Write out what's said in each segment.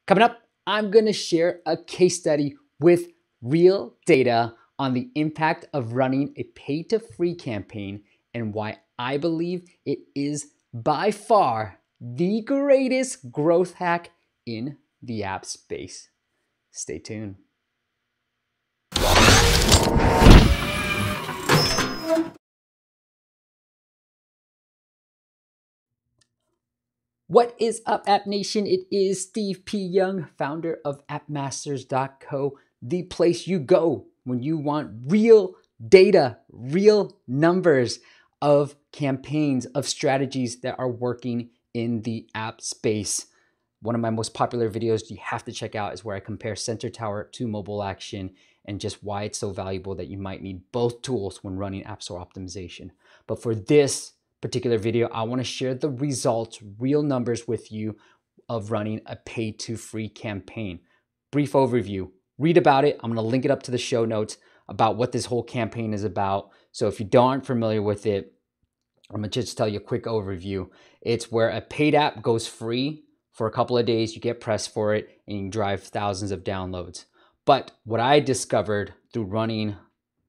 Coming up, I'm going to share a case study with real data on the impact of running a pay to free campaign and why I believe it is by far the greatest growth hack in the app space. Stay tuned. What is up, App Nation? It is Steve P. Young, founder of AppMasters.co, the place you go when you want real data, real numbers of campaigns, of strategies that are working in the app space. One of my most popular videos you have to check out is where I compare Sensor Tower to Mobile Action and just why it's so valuable that you might need both tools when running App Store optimization. But for this particular video, I want to share the results, real numbers with you of running a pay to free campaign. Brief overview, read about it. I'm going to link it up to the show notes about what this whole campaign is about. So if you aren't familiar with it, I'm going to just tell you a quick overview. It's where a paid app goes free for a couple of days, you get pressed for it, and you can drive thousands of downloads. But what I discovered through running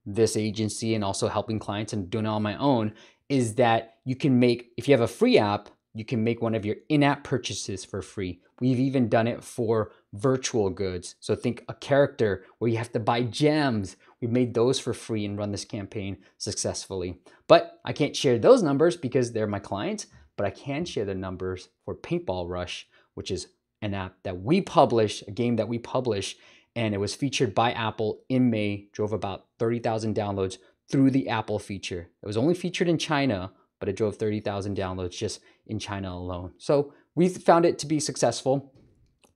this agency and also helping clients and doing it on my own is that you can make, if you have a free app, you can make one of your in-app purchases for free. We've even done it for virtual goods. So think a character where you have to buy gems. We've made those for free and run this campaign successfully. But I can't share those numbers because they're my clients, but I can share the numbers for Paintball Rush, which is an app that we publish, a game that we publish, and it was featured by Apple in May, drove about 30,000 downloads through the Apple feature. It was only featured in China, but it drove 30,000 downloads just in China alone. So we found it to be successful,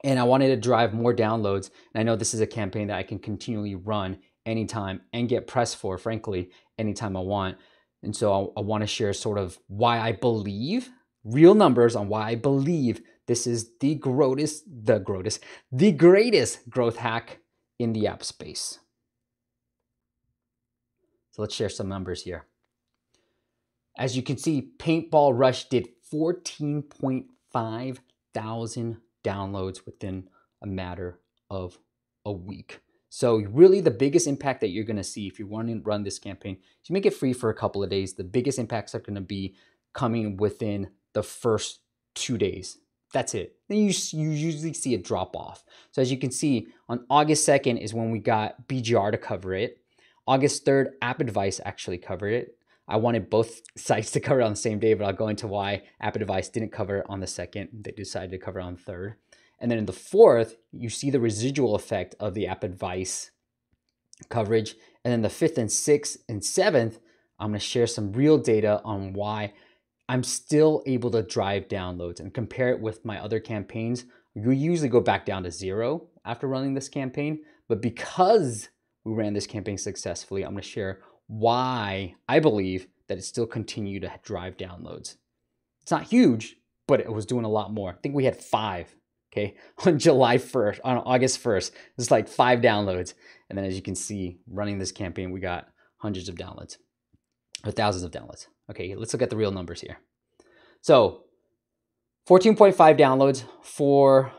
and I wanted to drive more downloads. And I know this is a campaign that I can continually run anytime and get pressed for, frankly, anytime I want. And so I want to share sort of why I believe, real numbers on why I believe this is the greatest growth hack in the app space. So let's share some numbers here. As you can see, Paintball Rush did 14.5 thousand downloads within a matter of a week. So really the biggest impact that you're going to see if you want to run this campaign, if you make it free for a couple of days, the biggest impacts are going to be coming within the first 2 days. That's it. Then you usually see a drop off. So as you can see, on August 2nd is when we got BGR to cover it. August 3rd, App Advice actually covered it. I wanted both sites to cover it on the same day, but I'll go into why App Advice didn't cover it on the 2nd. They decided to cover it on the 3rd. And then in the 4th, you see the residual effect of the App Advice coverage. And then the 5th and 6th and 7th, I'm going to share some real data on why I'm still able to drive downloads and compare it with my other campaigns. We usually go back down to 0 after running this campaign, but because we ran this campaign successfully, I'm going to share why I believe that it still continued to drive downloads. It's not huge, but it was doing a lot more. I think we had 5, okay, on July 1st, on August 1st. It's like 5 downloads. And then as you can see, running this campaign, we got hundreds of downloads or thousands of downloads. Okay, let's look at the real numbers here. So 14.5 downloads for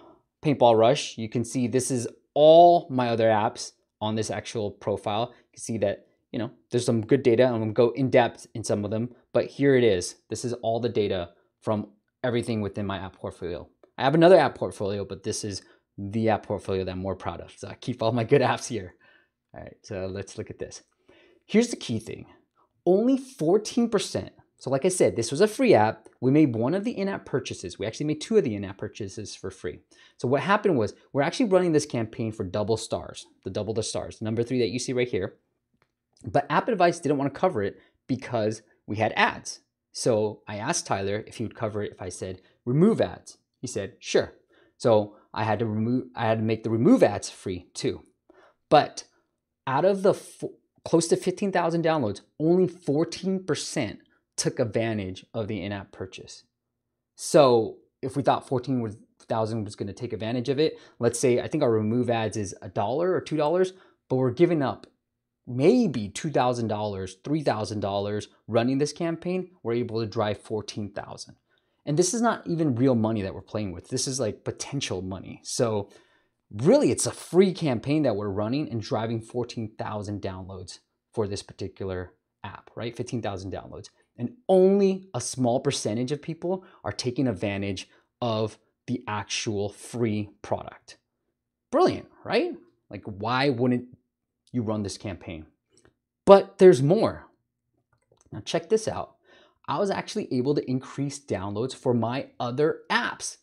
Paintball Rush. You can see this is all my other apps on this actual profile. You can see that, you know, there's some good data. I'm going to go in depth in some of them, but here it is. This is all the data from everything within my app portfolio. I have another app portfolio, but this is the app portfolio that I'm more proud of. So I keep all my good apps here. All right, so let's look at this. Here's the key thing. Only 14%. So like I said, this was a free app. We made one of the in-app purchases. We actually made 2 of the in-app purchases for free. So what happened was we're actually running this campaign for double stars, double the stars, number 3 that you see right here. But App Advice didn't want to cover it because we had ads. So I asked Tyler if he would cover it if I said remove ads. He said, sure. So I had to make the remove ads free too. But out of the close to 15,000 downloads, only 14% took advantage of the in-app purchase. So if we thought 14,000 was going to take advantage of it, let's say I think our remove ads is $1 or $2, but we're giving up maybe $2,000, $3,000 running this campaign. We're able to drive 14,000. And this is not even real money that we're playing with. This is like potential money. So really, it's a free campaign that we're running and driving 14,000 downloads for this particular app, right? 15,000 downloads. And only a small percentage of people are taking advantage of the actual free product. Brilliant, right? Like, why wouldn't you run this campaign? But there's more. Now check this out. I was actually able to increase downloads for my other apps.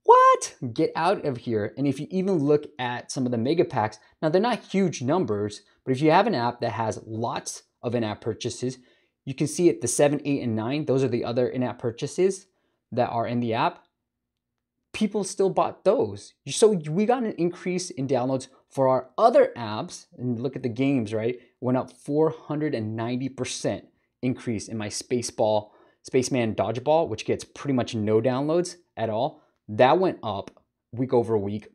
What? Get out of here. And if you even look at some of the mega packs, now they're not huge numbers, but if you have an app that has lots of in-app purchases, you can see it, the 7, 8, and 9, those are the other in-app purchases that are in the app. People still bought those. So we got an increase in downloads for our other apps. And look at the games, right? Went up 490% increase in my Spaceman Dodgeball, which gets pretty much no downloads at all. That went up week over week.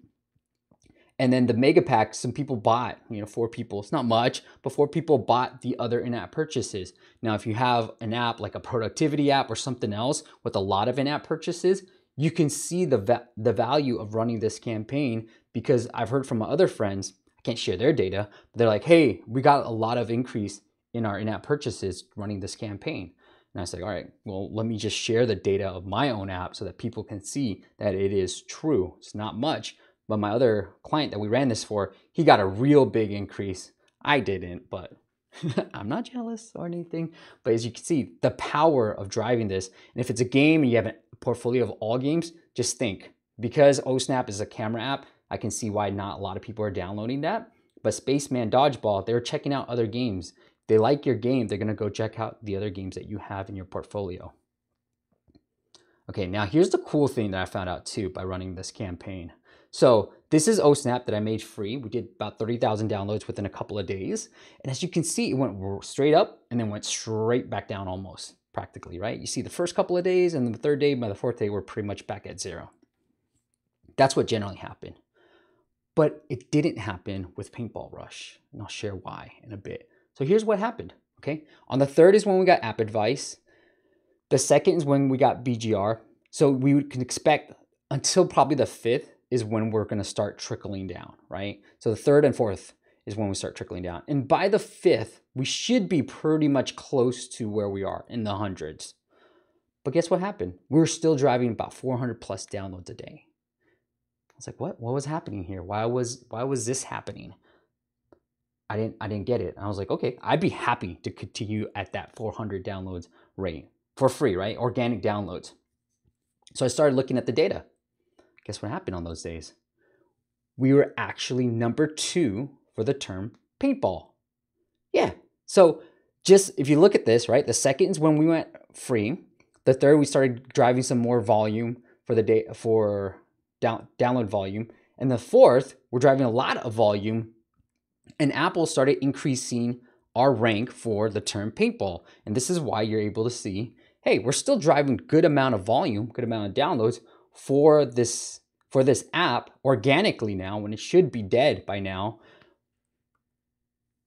And then the mega pack, some people bought, 4 people. It's not much, but 4 people bought the other in-app purchases. Now, if you have an app like a productivity app or something else with a lot of in-app purchases, you can see the value of running this campaign, because I've heard from my other friends, I can't share their data, but they're like, hey, we got a lot of increase in our in-app purchases running this campaign. And I was like, all right, well, let me just share the data of my own app so that people can see that it is true. It's not much, but my other client that we ran this for, he got a real big increase. I didn't, but I'm not jealous or anything. But as you can see, the power of driving this, and if it's a game and you have a portfolio of all games, just think, because OSnap is a camera app, I can see why not a lot of people are downloading that. But Spaceman Dodgeball, they're checking out other games. They like your game, they're gonna go check out the other games that you have in your portfolio. Okay, now here's the cool thing that I found out too by running this campaign. So this is OSnap that I made free. We did about 30,000 downloads within a couple of days. And as you can see, it went straight up and then went straight back down almost practically, right? You see the first couple of days, and then the third day, by the fourth day, we're pretty much back at 0. That's what generally happened. But it didn't happen with Paintball Rush, and I'll share why in a bit. So here's what happened, okay? On the 3rd is when we got App Advice. The 2nd is when we got BGR. So we can expect until probably the 5th is when we're gonna start trickling down, right? So the 3rd and 4th is when we start trickling down. And by the 5th, we should be pretty much close to where we are, in the hundreds. But guess what happened? We were still driving about 400 plus downloads a day. I was like, what was happening here? Why was this happening? I didn't get it. I was like, okay, I'd be happy to continue at that 400 downloads rate for free, right? Organic downloads. So I started looking at the data. Guess what happened on those days? We were actually number 2 for the term paintball. Yeah. So just if you look at this, right? The 2nd is when we went free. The 3rd, we started driving some more volume for the day, for download volume. And the 4th, we're driving a lot of volume, and Apple started increasing our rank for the term paintball. And this is why you're able to see, hey, we're still driving good amount of volume, good amount of downloads for this app organically now, when it should be dead by now,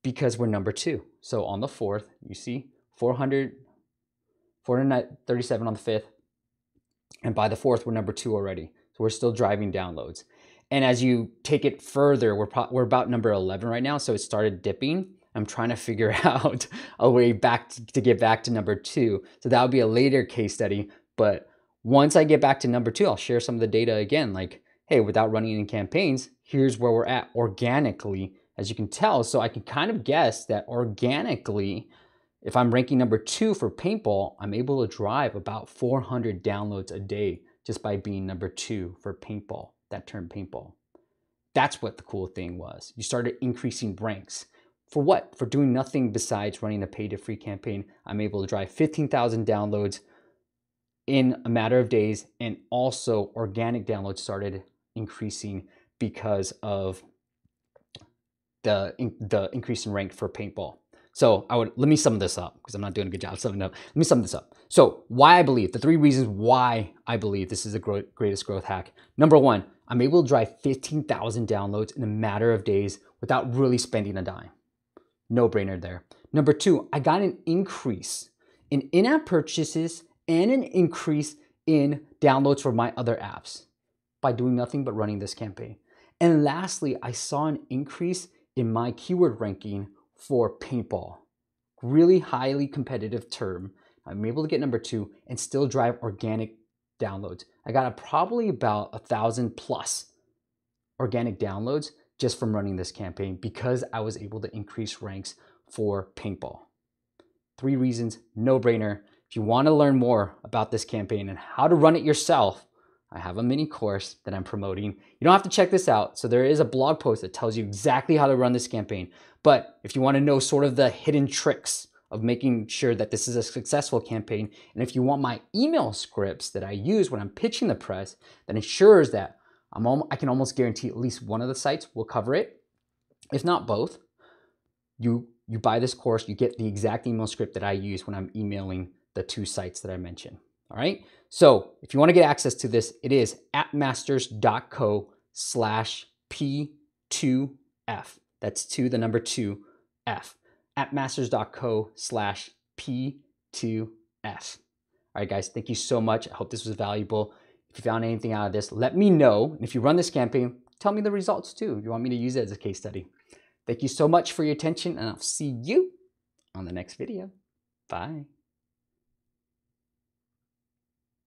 because we're number 2. So on the 4th, you see 437 on the 5th, and by the 4th, we're number 2 already. So we're still driving downloads. And as you take it further, we're about number 11 right now, so it started dipping. I'm trying to figure out a way back to get back to number 2. So that would be a later case study. But once I get back to number 2, I'll share some of the data again, like, hey, without running any campaigns, here's where we're at organically, as you can tell. So I can kind of guess that organically, if I'm ranking number 2 for paintball, I'm able to drive about 400 downloads a day just by being number 2 for paintball, that term paintball. That's what the cool thing was. You started increasing ranks. For what? For doing nothing besides running a pay-to-free campaign. I'm able to drive 15,000 downloads in a matter of days, and also organic downloads started increasing because of the increase in rank for paintball. So let me sum this up, because I'm not doing a good job summing up. Let me sum this up. So why I believe, the 3 reasons why I believe this is the greatest growth hack. Number 1, I'm able to drive 15,000 downloads in a matter of days without really spending a dime. No brainer there. Number 2, I got an increase in in-app purchases and an increase in downloads for my other apps by doing nothing but running this campaign. And lastly, I saw an increase in my keyword ranking for paintball. Really highly competitive term. I'm able to get number 2 and still drive organic downloads. I got probably about 1,000 plus organic downloads just from running this campaign because I was able to increase ranks for paintball. 3 reasons, no brainer. If you want to learn more about this campaign and how to run it yourself, I have a mini course that I'm promoting. You don't have to check this out. So there is a blog post that tells you exactly how to run this campaign. But if you want to know sort of the hidden tricks of making sure that this is a successful campaign, and if you want my email scripts that I use when I'm pitching the press, that ensures that I can almost guarantee at least one of the sites will cover it, if not both, you buy this course, you get the exact email script that I use when I'm emailing the 2 sites that I mentioned. All right. So if you want to get access to this, it is appmasters.co/P2F. That's 2, the number 2, F. appmasters.co/P2F. All right, guys, thank you so much. I hope this was valuable. If you found anything out of this, let me know. And if you run this campaign, tell me the results too. If you want me to use it as a case study. Thank you so much for your attention, and I'll see you on the next video. Bye.